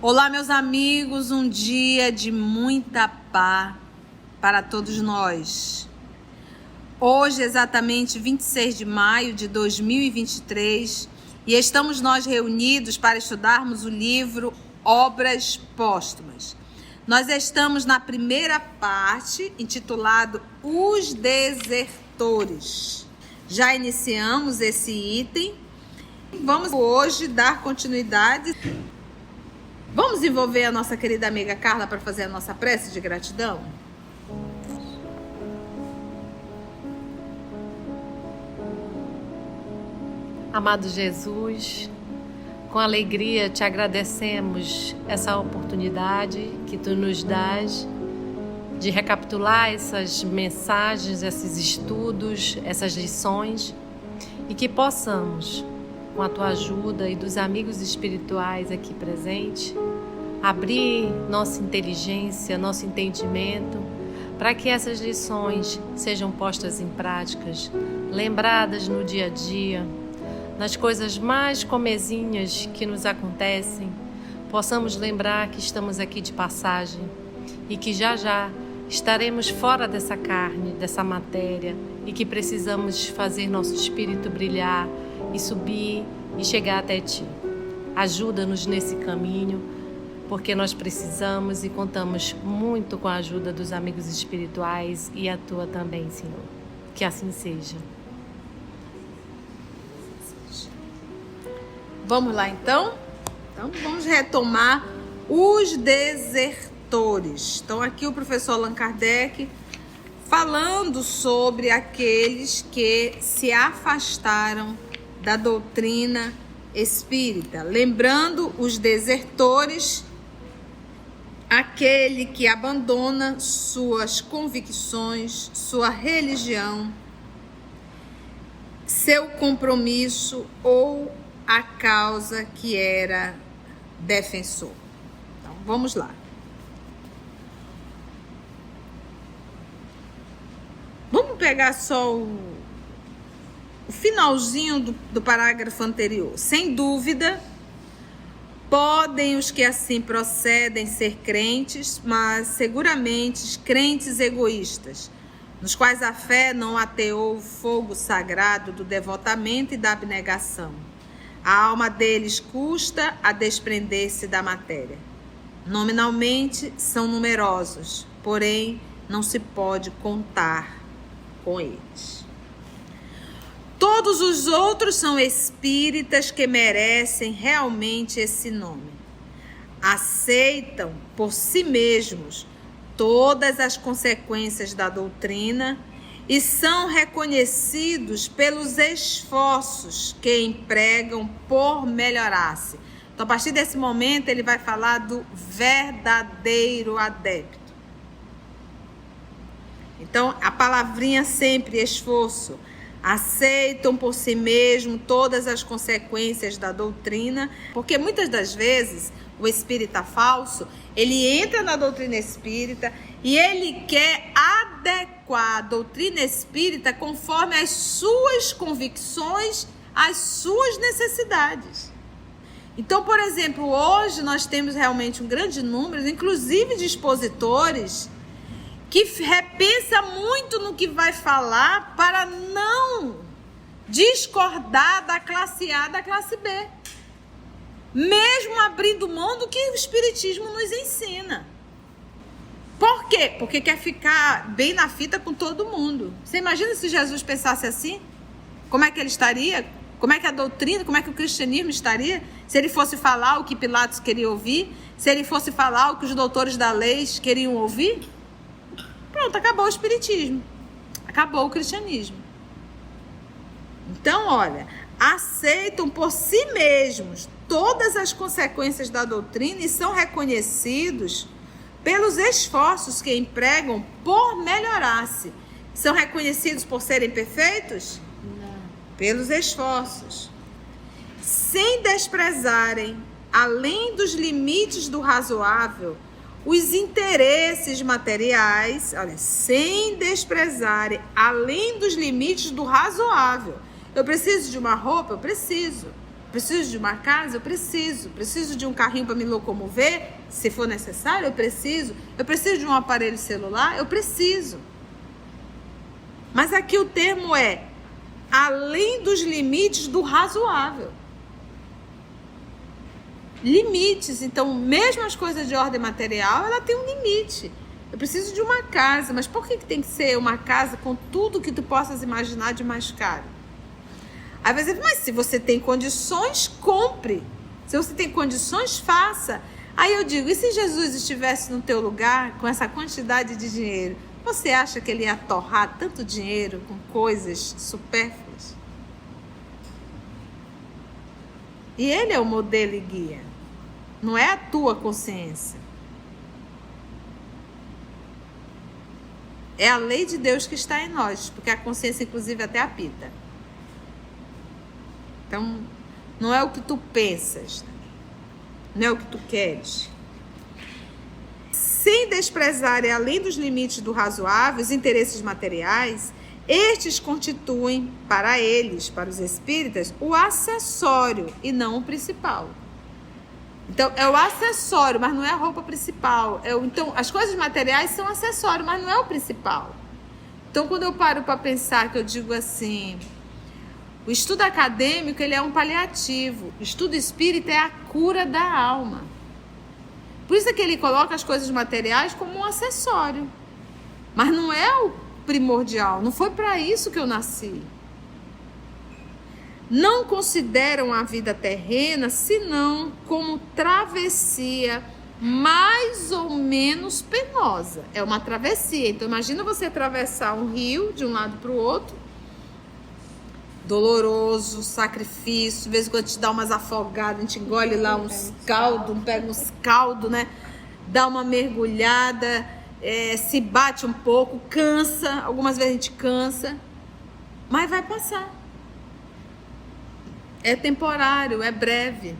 Olá, meus amigos, um dia de muita paz para todos nós. Hoje, exatamente 26 de maio de 2023, e estamos nós reunidos para estudarmos o livro Obras Póstumas. Nós estamos na primeira parte, intitulado Os Desertores. Já iniciamos esse item. Vamos hoje dar continuidade. Vamos envolver a nossa querida amiga Carla para fazer a nossa prece de gratidão? Amado Jesus, com alegria te agradecemos essa oportunidade que tu nos dás de recapitular essas mensagens, esses estudos, essas lições, e que possamos, com a tua ajuda e dos amigos espirituais aqui presentes, abrir nossa inteligência, nosso entendimento, para que essas lições sejam postas em práticas, lembradas no dia a dia, nas coisas mais comezinhas que nos acontecem, possamos lembrar que estamos aqui de passagem e que já já estaremos fora dessa carne, dessa matéria, e que precisamos fazer nosso espírito brilhar e subir e chegar até ti. Ajuda-nos nesse caminho, porque nós precisamos e contamos muito com a ajuda dos amigos espirituais e a tua também, Senhor. Que assim seja. Vamos lá, então? Então, vamos retomar os desertores. Então, aqui o professor Allan Kardec falando sobre aqueles que se afastaram da doutrina espírita. Lembrando os desertores, aquele que abandona suas convicções, sua religião, seu compromisso ou a causa que era defensor. Então, vamos lá. Vamos pegar só o finalzinho do parágrafo anterior. Sem dúvida, podem os que assim procedem ser crentes, mas seguramente crentes egoístas, nos quais a fé não ateou o fogo sagrado do devotamento e da abnegação. A alma deles custa a desprender-se da matéria. Nominalmente são numerosos, porém não se pode contar com eles. Todos os outros são espíritas que merecem realmente esse nome. Aceitam por si mesmos todas as consequências da doutrina e são reconhecidos pelos esforços que empregam por melhorar-se. Então, a partir desse momento, ele vai falar do verdadeiro adepto. Então, a palavrinha sempre esforço. Aceitam por si mesmo todas as consequências da doutrina, porque muitas das vezes o espírita falso, ele entra na doutrina espírita e ele quer adequar a doutrina espírita conforme as suas convicções, as suas necessidades. Então, por exemplo, hoje nós temos realmente um grande número, inclusive de expositores, que repensa muito no que vai falar para não discordar da classe A da classe B. Mesmo abrindo mão do que o Espiritismo nos ensina. Por quê? Porque quer ficar bem na fita com todo mundo. Você imagina se Jesus pensasse assim? Como é que ele estaria? Como é que a doutrina, como é que o cristianismo estaria? Se ele fosse falar o que Pilatos queria ouvir? Se ele fosse falar o que os doutores da lei queriam ouvir? Pronto, acabou o espiritismo. Acabou o cristianismo. Então, olha, aceitam por si mesmos todas as consequências da doutrina e são reconhecidos pelos esforços que empregam por melhorar-se. São reconhecidos por serem perfeitos? Não. Pelos esforços. Sem desprezarem, além dos limites do razoável, os interesses materiais, olha, sem desprezarem, além dos limites do razoável. Eu preciso de uma roupa? Eu preciso. Preciso de uma casa? Eu preciso. Preciso de um carrinho para me locomover? Se for necessário, eu preciso. Eu preciso de um aparelho celular? Eu preciso. Mas aqui o termo é além dos limites do razoável. Limites. Então, mesmo as coisas de ordem material, ela tem um limite. Eu preciso de uma casa, mas por que tem que ser uma casa com tudo que tu possas imaginar de mais caro? Aí você diz, mas se você tem condições, compre. Se você tem condições, faça. Aí eu digo, e se Jesus estivesse no teu lugar com essa quantidade de dinheiro, você acha que ele ia torrar tanto dinheiro com coisas supérfluas? E ele é o modelo e guia, não é a tua consciência. É a lei de Deus que está em nós, porque a consciência inclusive até apita. Então, não é o que tu pensas, não é o que tu queres. Sem desprezar além dos limites do razoável os interesses materiais, estes constituem para eles, para os espíritas, o acessório e não o principal. Então, é o acessório, mas não é a roupa principal. Então, as coisas materiais são acessório, mas não é o principal. Então, quando eu paro para pensar, que eu digo assim, o estudo acadêmico, ele é um paliativo. O estudo espírita é a cura da alma. Por isso é que ele coloca as coisas materiais como um acessório. Mas não é o primordial. Não foi para isso que eu nasci. Não consideram a vida terrena senão como travessia mais ou menos penosa. É uma travessia. Então, imagina você atravessar um rio de um lado para o outro. Doloroso, sacrifício. De vez em quando te dá umas afogadas, a gente engole lá uns caldos, pega uns caldos, né? Dá uma mergulhada, se bate um pouco, cansa. Algumas vezes a gente cansa. Mas vai passar. É temporário, é breve.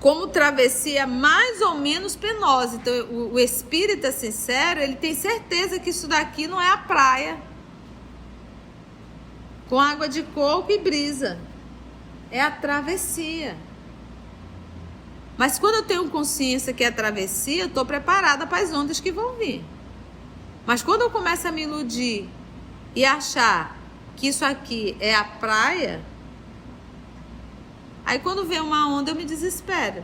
Como travessia mais ou menos penosa. Então, o espírita sincero, ele tem certeza que isso daqui não é a praia com água de coco e brisa. É a travessia. Mas quando eu tenho consciência que é a travessia, eu estou preparada para as ondas que vão vir. Mas quando eu começo a me iludir e achar que isso aqui é a praia, aí quando vem uma onda eu me desespero.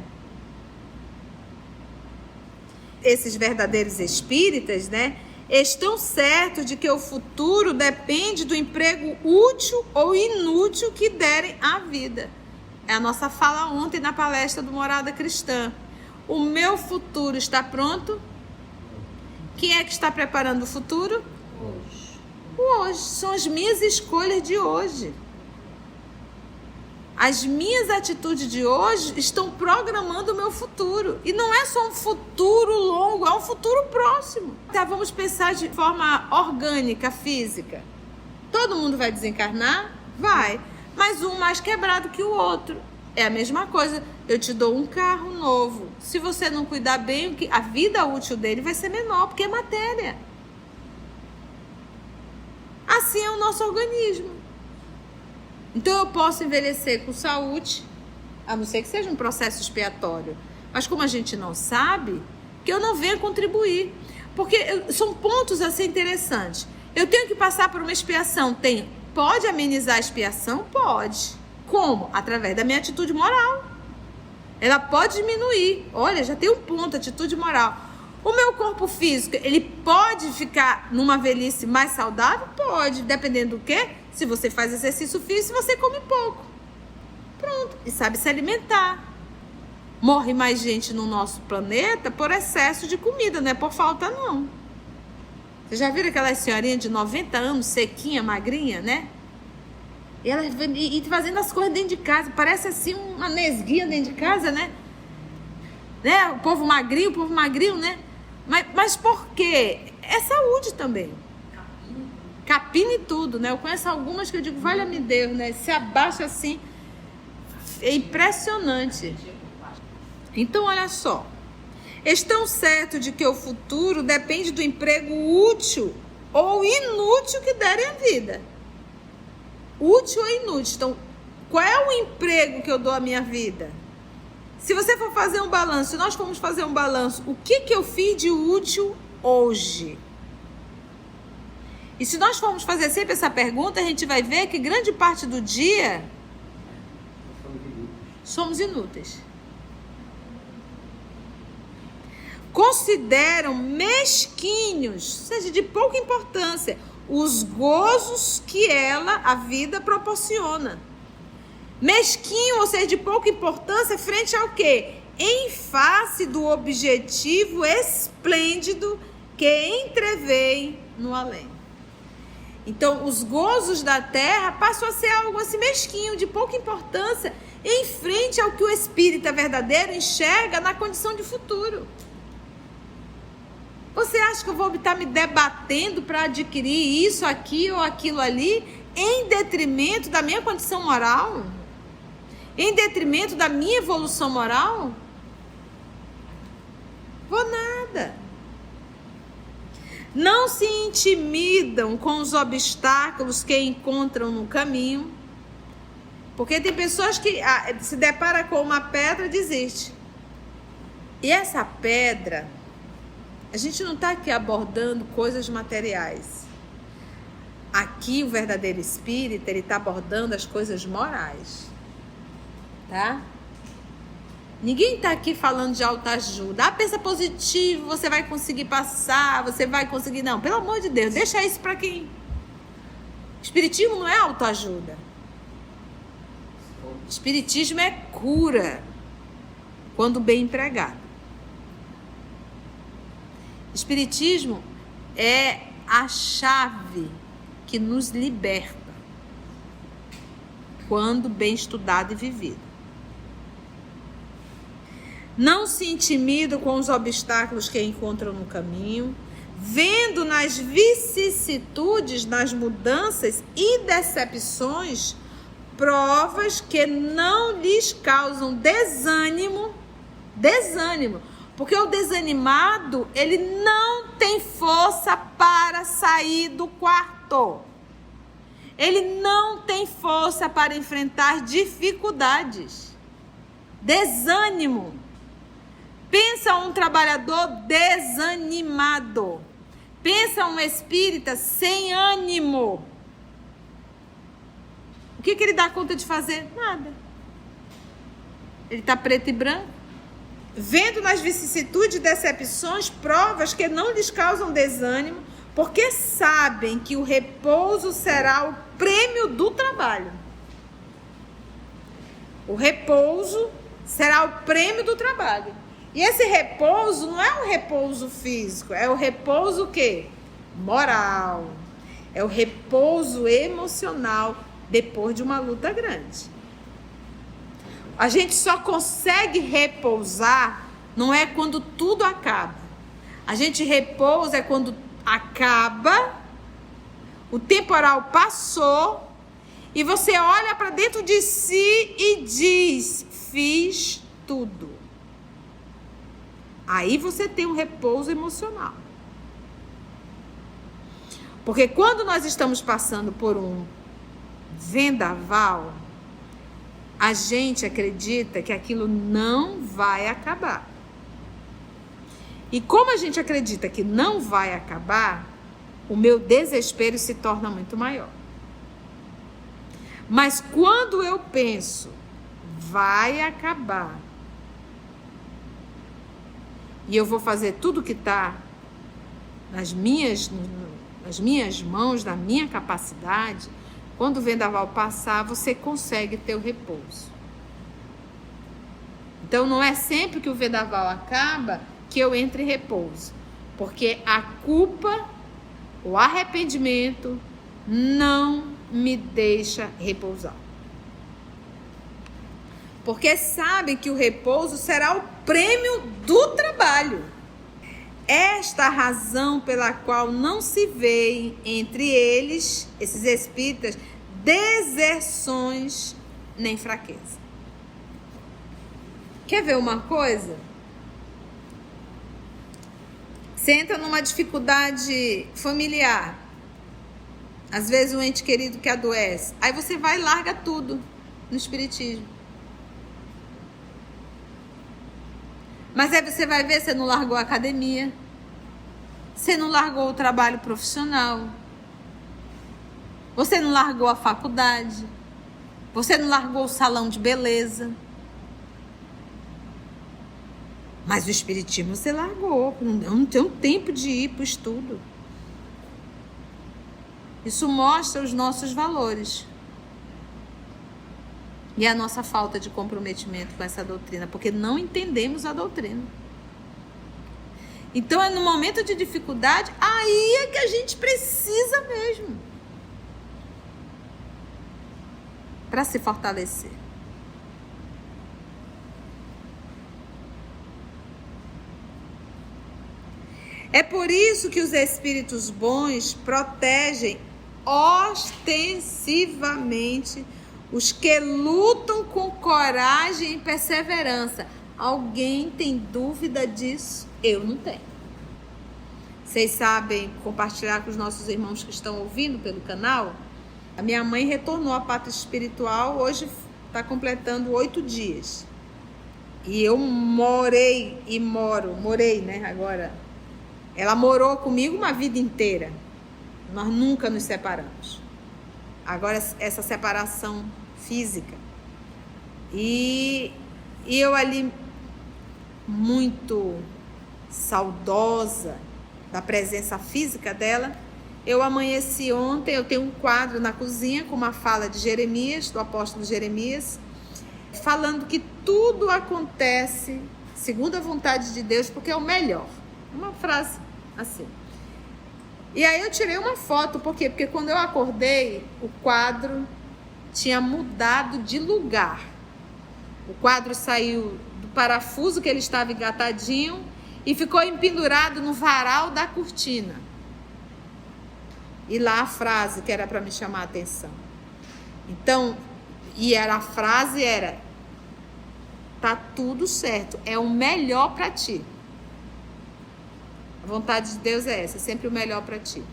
Esses verdadeiros espíritas, né, estão certos de que o futuro depende do emprego útil ou inútil que derem à vida. É a nossa fala ontem na palestra do Morada Cristã. O meu futuro está pronto? Quem é que está preparando o futuro? Hoje. São as minhas escolhas de hoje. As minhas atitudes de hoje estão programando o meu futuro. E não é só um futuro longo, é um futuro próximo. Então, vamos pensar de forma orgânica, física. Todo mundo vai desencarnar? Vai. Mas um mais quebrado que o outro. É a mesma coisa. Eu te dou um carro novo. Se você não cuidar bem, a vida útil dele vai ser menor, porque é matéria. Assim é o nosso organismo. Então eu posso envelhecer com saúde, a não ser que seja um processo expiatório. Mas como a gente não sabe, que eu não venha contribuir. Porque são pontos assim interessantes. Eu tenho que passar por uma expiação. Pode amenizar a expiação? Pode. Como? Através da minha atitude moral. Ela pode diminuir. Olha, já tem um ponto, atitude moral. O meu corpo físico, ele pode ficar numa velhice mais saudável? Pode, dependendo do quê? Se você faz exercício físico, você come pouco. Pronto, e sabe se alimentar. Morre mais gente no nosso planeta por excesso de comida, não é por falta não. Vocês já viram aquela senhorinha de 90 anos, sequinha, magrinha, né? E ela fazendo as coisas dentro de casa, parece assim uma nesguinha dentro de casa, né? O povo magrinho, né? Mas por quê? É saúde também. Capina e tudo, né? Eu conheço algumas que eu digo, valha-me Deus, né? Se abaixa assim, é impressionante. Então, olha só. Estão certos de que o futuro depende do emprego útil ou inútil que derem à vida. Útil ou inútil. Então, Qual é o emprego que eu dou à minha vida? Se você for fazer um balanço, se nós formos fazer um balanço, o que eu fiz de útil hoje? E se nós formos fazer sempre essa pergunta, a gente vai ver que grande parte do dia somos inúteis. Consideram mesquinhos, ou seja, de pouca importância, os gozos que a vida proporciona. Mesquinho, ou seja, de pouca importância frente ao quê? Em face do objetivo esplêndido que entreveio no além. Então, os gozos da terra passam a ser algo assim mesquinho, de pouca importância, em frente ao que o espírita verdadeiro enxerga na condição de futuro. Você acha que eu vou estar me debatendo para adquirir isso aqui ou aquilo ali, em detrimento da minha condição moral? Em detrimento da minha evolução moral? Vou nada. Não se intimidam com os obstáculos que encontram no caminho, porque tem pessoas que se deparam com uma pedra e desistem. E essa pedra, a gente não está aqui abordando coisas materiais. Aqui o verdadeiro espírita, ele está abordando as coisas morais. Tá? Ninguém está aqui falando de autoajuda. Pensa positivo, você vai conseguir passar, você vai conseguir... Não, pelo amor de Deus, deixa isso para quem... Espiritismo não é autoajuda. Espiritismo é cura, quando bem empregado. Espiritismo é a chave que nos liberta, quando bem estudado e vivido. Não se intimidam com os obstáculos que encontram no caminho, vendo nas vicissitudes, nas mudanças e decepções, provas que não lhes causam desânimo, porque o desanimado, ele não tem força para sair do quarto. Ele não tem força para enfrentar dificuldades. Desânimo. Pensa um trabalhador desanimado. Pensa um espírita sem ânimo. O que ele dá conta de fazer? Nada. Ele está preto e branco. Vendo nas vicissitudes e decepções provas que não lhes causam desânimo, porque sabem que o repouso será o prêmio do trabalho. O repouso será o prêmio do trabalho. E esse repouso não é um repouso físico, é o repouso o quê? Moral. É o repouso emocional depois de uma luta grande. A gente só consegue repousar não é quando tudo acaba. A gente repousa é quando acaba, o temporal passou e você olha para dentro de si e diz: fiz tudo. Aí você tem um repouso emocional. Porque quando nós estamos passando por um vendaval, a gente acredita que aquilo não vai acabar. E como a gente acredita que não vai acabar, o meu desespero se torna muito maior. Mas quando eu penso, vai acabar, e eu vou fazer tudo que está nas minhas mãos, na minha capacidade, quando o vendaval passar, você consegue ter o repouso. Então, não é sempre que o vendaval acaba que eu entre em repouso. Porque a culpa, o arrependimento, não me deixa repousar. Porque sabem que o repouso será o prêmio do trabalho. Esta razão pela qual não se vê entre eles, esses espíritas, deserções nem fraqueza. Quer ver uma coisa? Você entra numa dificuldade familiar. Às vezes um ente querido que adoece. Aí você vai e larga tudo. no espiritismo. Mas aí você vai ver, você não largou a academia, você não largou o trabalho profissional, você não largou a faculdade, você não largou o salão de beleza. Mas o espiritismo você largou, não tem tempo de ir para o estudo. Isso mostra os nossos valores e a nossa falta de comprometimento com essa doutrina, porque não entendemos a doutrina. Então é no momento de dificuldade, aí é que a gente precisa mesmo para se fortalecer. É por isso que os espíritos bons protegem ostensivamente os que lutam com coragem e perseverança. Alguém tem dúvida disso? Eu não tenho. Vocês sabem compartilhar com os nossos irmãos que estão ouvindo pelo canal? A minha mãe retornou à pátria espiritual, hoje está completando 8 dias. E eu morei, né, agora. Ela morou comigo uma vida inteira. Nós nunca nos separamos. Agora, essa separação física. E eu ali, muito saudosa da presença física dela, eu amanheci ontem, eu tenho um quadro na cozinha com uma fala de Jeremias, do apóstolo Jeremias, falando que tudo acontece segundo a vontade de Deus, porque é o melhor. Uma frase assim. E aí eu tirei uma foto, por quê? Porque quando eu acordei, o quadro tinha mudado de lugar. O quadro saiu do parafuso que ele estava engatadinho e ficou empendurado no varal da cortina. E lá a frase que era para me chamar a atenção. Então, a frase era: tá tudo certo, é o melhor para ti. A vontade de Deus é essa, é sempre o melhor para ti.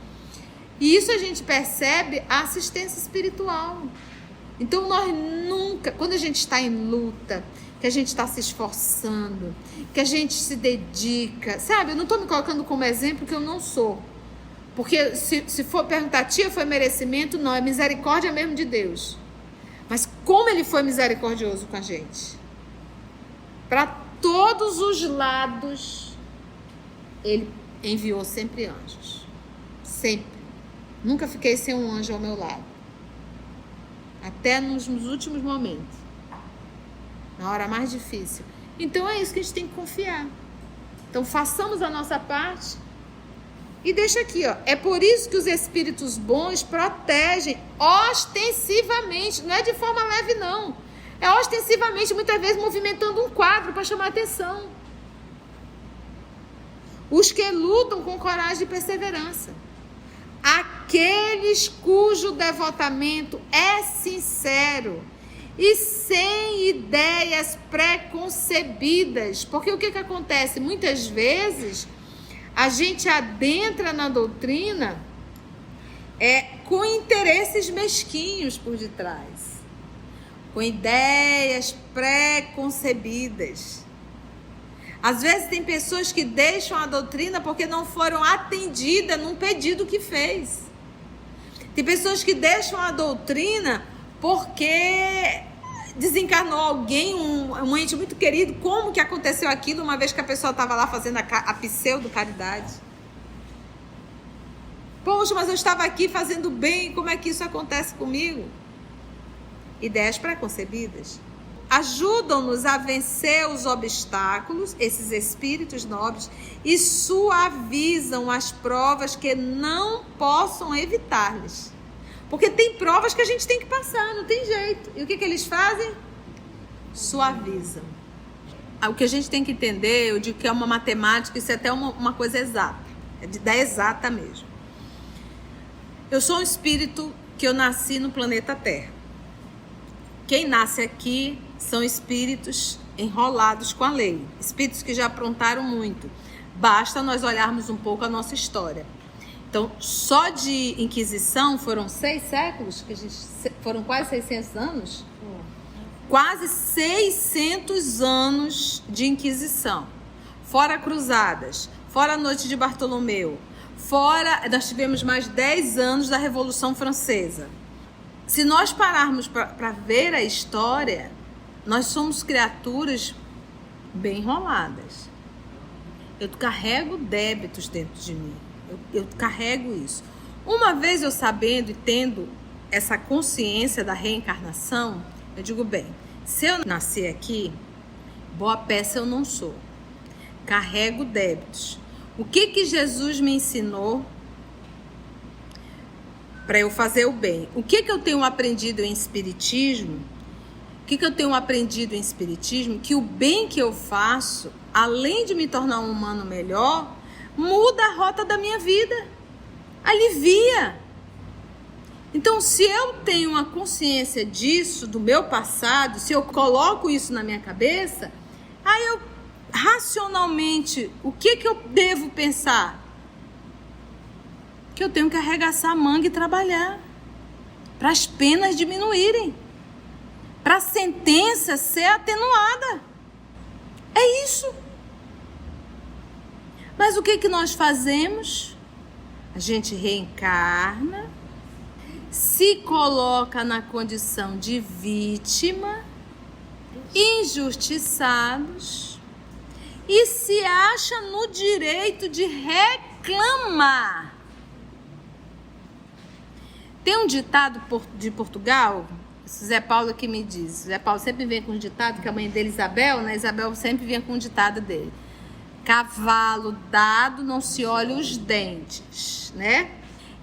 E isso a gente percebe a assistência espiritual. Então nós nunca, quando a gente está em luta, que a gente está se esforçando, que a gente se dedica, sabe? Eu não estou me colocando como exemplo, que eu não sou. Porque se for perguntar, tia, foi merecimento? Não, é misericórdia mesmo de Deus. Mas como ele foi misericordioso com a gente? Para todos os lados, ele enviou sempre anjos. Sempre. Nunca fiquei sem um anjo ao meu lado. Até nos últimos momentos. Na hora mais difícil. Então é isso que a gente tem que confiar. Então façamos a nossa parte. E deixa aqui, ó. É por isso que os espíritos bons protegem ostensivamente. Não é de forma leve, não. É ostensivamente, muitas vezes movimentando um quadro para chamar atenção. Os que lutam com coragem e perseverança. Aqueles cujo devotamento é sincero e sem ideias preconcebidas. Porque o que acontece? Muitas vezes a gente adentra na doutrina com interesses mesquinhos por detrás, com ideias preconcebidas. Às vezes tem pessoas que deixam a doutrina porque não foram atendidas num pedido que fez. Tem pessoas que deixam a doutrina porque desencarnou alguém, um ente muito querido. Como que aconteceu aquilo uma vez que a pessoa estava lá fazendo a pseudo-caridade? Poxa, mas eu estava aqui fazendo bem, como é que isso acontece comigo? Ideias preconcebidas. Ajudam-nos a vencer os obstáculos, esses espíritos nobres, e suavizam as provas que não possam evitar-lhes. Porque tem provas que a gente tem que passar, não tem jeito. E o que eles fazem? Suavizam. O que a gente tem que entender, eu digo que é uma matemática, isso é até uma coisa exata, é da exata mesmo. Eu sou um espírito que eu nasci no planeta Terra. Quem nasce aqui são espíritos enrolados com a lei, espíritos que já aprontaram muito. Basta nós olharmos um pouco a nossa história. Então, só de Inquisição foram 6 séculos, foram quase 600 anos. quase 600 anos de Inquisição, fora cruzadas, fora a Noite de Bartolomeu, fora, nós tivemos mais 10 anos da Revolução Francesa. Se nós pararmos para ver a história, nós somos criaturas bem enroladas. Eu carrego débitos dentro de mim, eu carrego isso. Uma vez eu sabendo e tendo essa consciência da reencarnação, eu digo, bem, se eu nasci aqui, boa peça eu não sou. Carrego débitos. O que Jesus me ensinou para eu fazer o bem? O que eu tenho aprendido em Espiritismo? O que eu tenho aprendido em Espiritismo? Que o bem que eu faço, além de me tornar um humano melhor, muda a rota da minha vida. Alivia. Então, se eu tenho uma consciência disso, do meu passado, se eu coloco isso na minha cabeça, aí eu, racionalmente, o que eu devo pensar? Que eu tenho que arregaçar a manga e trabalhar, para as penas diminuírem, para a sentença ser atenuada. É isso. Mas o que nós fazemos? A gente reencarna, se coloca na condição de vítima, injustiçados, e se acha no direito de reclamar. Tem um ditado de Portugal, Zé Paulo que me diz. Zé Paulo sempre vem com um ditado, que a mãe dele, Isabel, né? Isabel sempre vinha com um ditado dele. Cavalo dado não se olha os dentes, né?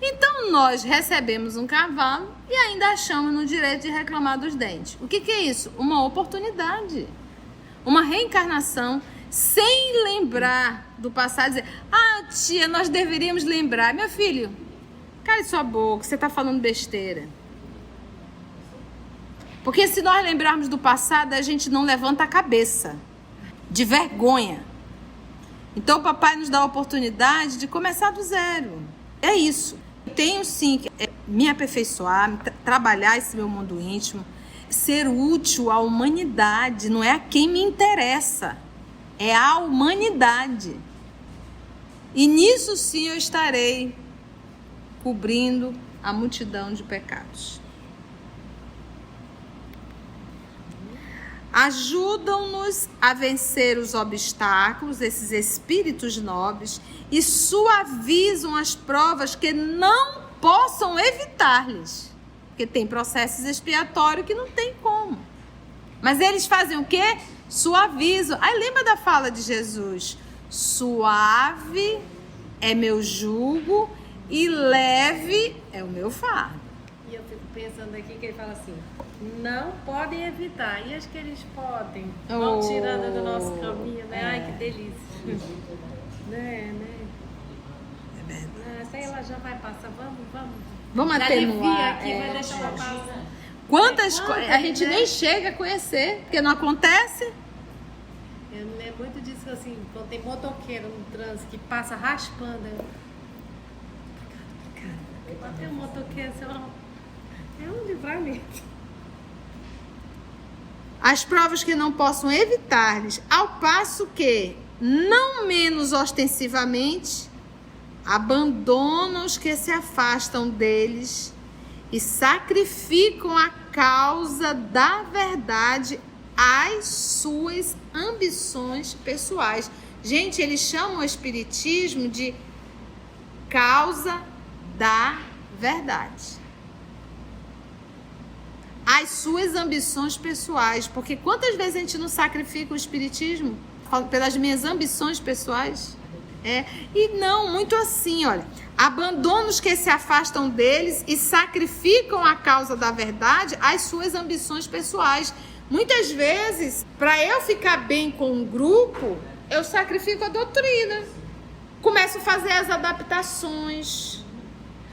Então, nós recebemos um cavalo e ainda achamos no direito de reclamar dos dentes. O que é isso? Uma oportunidade. Uma reencarnação sem lembrar do passado. Dizer, tia, nós deveríamos lembrar. Meu filho, cale sua boca, você está falando besteira. Porque se nós lembrarmos do passado, a gente não levanta a cabeça. De vergonha. Então, o papai nos dá a oportunidade de começar do zero. É isso. Eu tenho sim que me aperfeiçoar, trabalhar esse meu mundo íntimo, ser útil à humanidade, não é a quem me interessa, é a humanidade. E nisso sim eu estarei cobrindo a multidão de pecados. Ajudam-nos a vencer os obstáculos, esses espíritos nobres, e suavizam as provas que não possam evitar-lhes. Porque tem processos expiatórios que não tem como. Mas eles fazem o quê? Suavizam. Aí lembra da fala de Jesus? Suave é meu jugo e leve é o meu fardo. E eu fico pensando aqui que ele fala assim, não podem evitar. E acho que eles podem. Vão tirando do nosso caminho, né? Ai, que delícia. Né? É verdade. Essa aí ela já vai passar. Vamos atenuar. Aqui, vai deixar uma pausa. Quantas coisas a gente nem chega a conhecer, porque não acontece. Eu me lembro muito disso, assim, quando tem motoqueiro no trânsito que passa raspando. Tem um motoqueiro, sei lá, é um livramento. As provas que não possam evitar-lhes, ao passo que, não menos ostensivamente, abandonam os que se afastam deles e sacrificam a causa da verdade às suas ambições pessoais. Gente, eles chamam o espiritismo de causa da verdade. As suas ambições pessoais. Porque quantas vezes a gente não sacrifica o espiritismo pelas minhas ambições pessoais? E não, muito assim, olha. Abandonam os que se afastam deles e sacrificam a causa da verdade às suas ambições pessoais. Muitas vezes, para eu ficar bem com um grupo, eu sacrifico a doutrina. Começo a fazer as adaptações,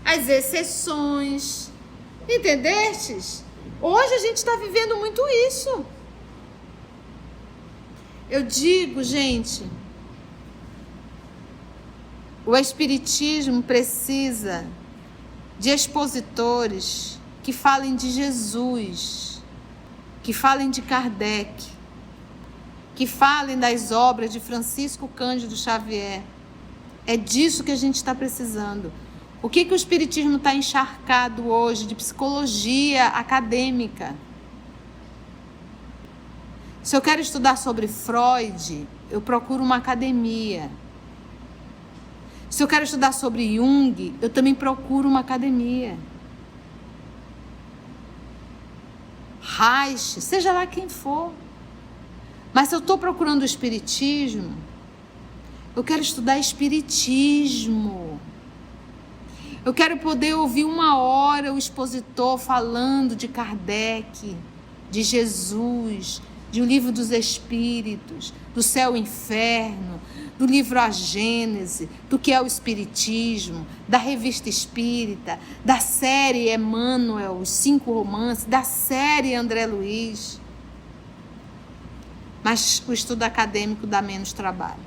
as exceções. Entendestes? Hoje a gente está vivendo muito isso. Eu digo, gente, o espiritismo precisa de expositores que falem de Jesus, que falem de Kardec, que falem das obras de Francisco Cândido Xavier. É disso que a gente está precisando. O que o Espiritismo está encharcado hoje de psicologia acadêmica? Se eu quero estudar sobre Freud, eu procuro uma academia. Se eu quero estudar sobre Jung, eu também procuro uma academia. Reich, seja lá quem for. Mas se eu estou procurando o Espiritismo, eu quero estudar Espiritismo. Eu quero poder ouvir 1 hora o expositor falando de Kardec, de Jesus, de O Livro dos Espíritos, do Céu e Inferno, do livro A Gênese, do que é o Espiritismo, da Revista Espírita, da série Emmanuel, os 5 romances, da série André Luiz. Mas o estudo acadêmico dá menos trabalho.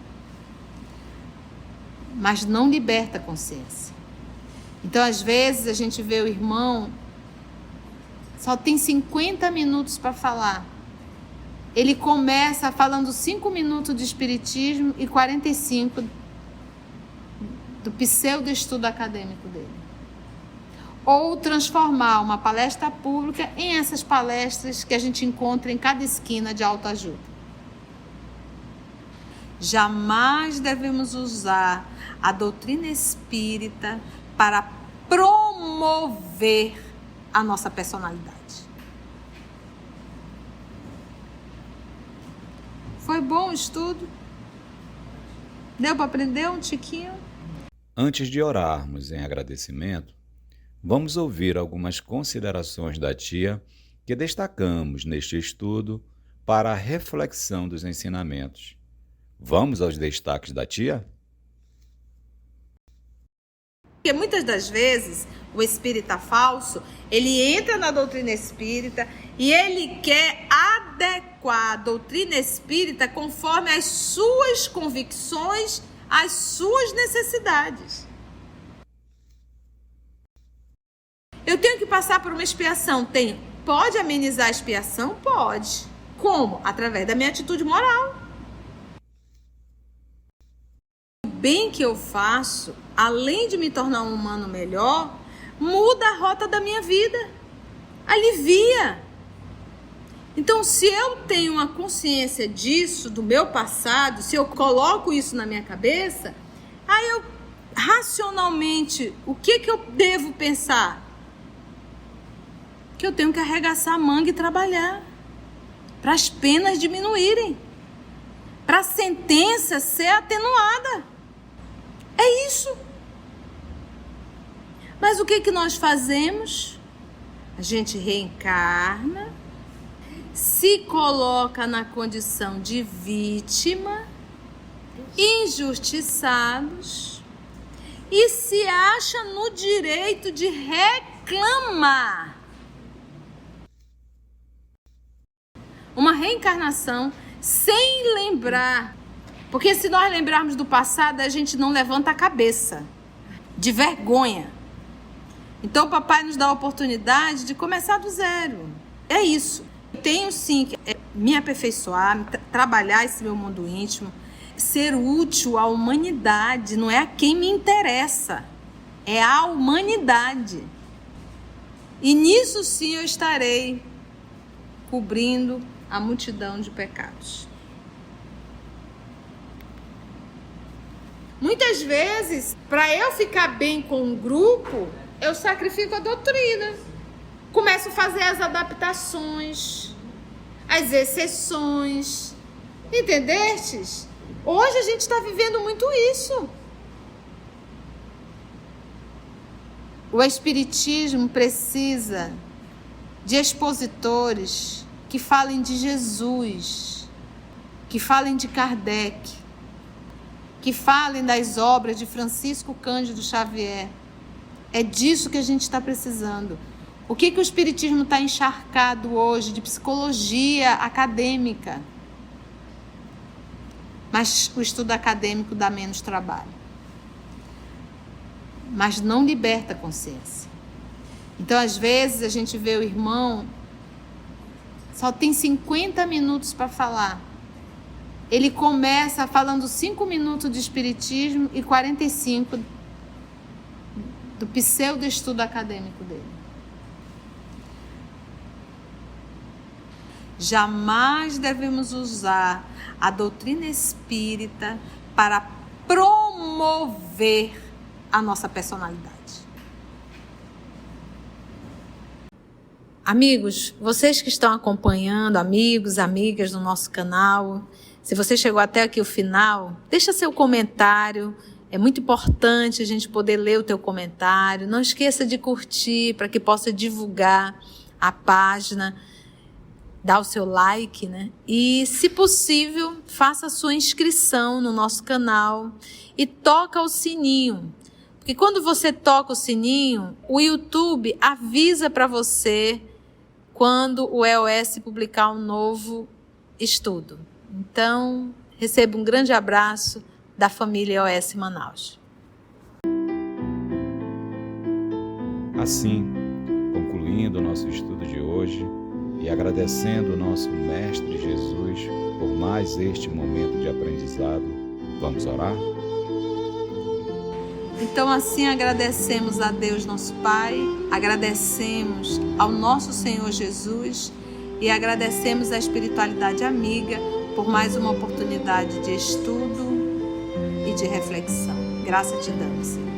Mas não liberta a consciência. Então, às vezes, a gente vê o irmão, só tem 50 minutos para falar. Ele começa falando 5 minutos de espiritismo e 45 do pseudo-estudo acadêmico dele. Ou transformar uma palestra pública em essas palestras que a gente encontra em cada esquina de autoajuda. Jamais devemos usar a doutrina espírita para promover a nossa personalidade. Foi bom o estudo? Deu para aprender um tiquinho? Antes de orarmos em agradecimento, vamos ouvir algumas considerações da tia que destacamos neste estudo para a reflexão dos ensinamentos. Vamos aos destaques da tia? Porque muitas das vezes o espírita falso, ele entra na doutrina espírita e ele quer adequar a doutrina espírita conforme as suas convicções, as suas necessidades. Eu tenho que passar por uma expiação. Pode amenizar a expiação? Pode. Como? Através da minha atitude moral. O bem que eu faço, além de me tornar um humano melhor, muda a rota da minha vida. Alivia. Então, se eu tenho uma consciência disso, do meu passado, se eu coloco isso na minha cabeça, aí eu, racionalmente, o que eu devo pensar? Que eu tenho que arregaçar a manga e trabalhar, para as penas diminuírem, para a sentença ser atenuada. É isso. Mas o que nós fazemos? A gente reencarna, se coloca na condição de vítima, injustiçados, e se acha no direito de reclamar. Uma reencarnação sem lembrar. Porque se nós lembrarmos do passado, a gente não levanta a cabeça de vergonha. Então o papai nos dá a oportunidade de começar do zero. É isso. Eu tenho sim que me aperfeiçoar, trabalhar esse meu mundo íntimo, ser útil à humanidade. Não é a quem me interessa, é a humanidade. E nisso sim eu estarei cobrindo a multidão de pecados. Muitas vezes, para eu ficar bem com um grupo, eu sacrifico a doutrina. Começo a fazer as adaptações, as exceções. Entendestes? Hoje a gente está vivendo muito isso. O Espiritismo precisa de expositores que falem de Jesus, que falem de Kardec, que falem das obras de Francisco Cândido Xavier. É disso que a gente está precisando. O que o Espiritismo está encharcado hoje de psicologia acadêmica? Mas o estudo acadêmico dá menos trabalho. Mas não liberta a consciência. Então, às vezes, a gente vê o irmão, só tem 50 minutos para falar. Ele começa falando 5 minutos de espiritismo e 45 do pseudo-estudo acadêmico dele. Jamais devemos usar a doutrina espírita para promover a nossa personalidade. Amigos, vocês que estão acompanhando, amigos, amigas do nosso canal, se você chegou até aqui o final, deixa seu comentário. É muito importante a gente poder ler o teu comentário. Não esqueça de curtir para que possa divulgar a página. Dá o seu like, né? E, se possível, faça a sua inscrição no nosso canal e toca o sininho. Porque quando você toca o sininho, o YouTube avisa para você quando o EOS publicar um novo estudo. Então, receba um grande abraço da família EOS Manaus. Assim, concluindo o nosso estudo de hoje e agradecendo o nosso Mestre Jesus por mais este momento de aprendizado, vamos orar? Então, assim, agradecemos a Deus, nosso Pai, agradecemos ao nosso Senhor Jesus e agradecemos à espiritualidade amiga por mais uma oportunidade de estudo e de reflexão. Graça te damos, Senhor.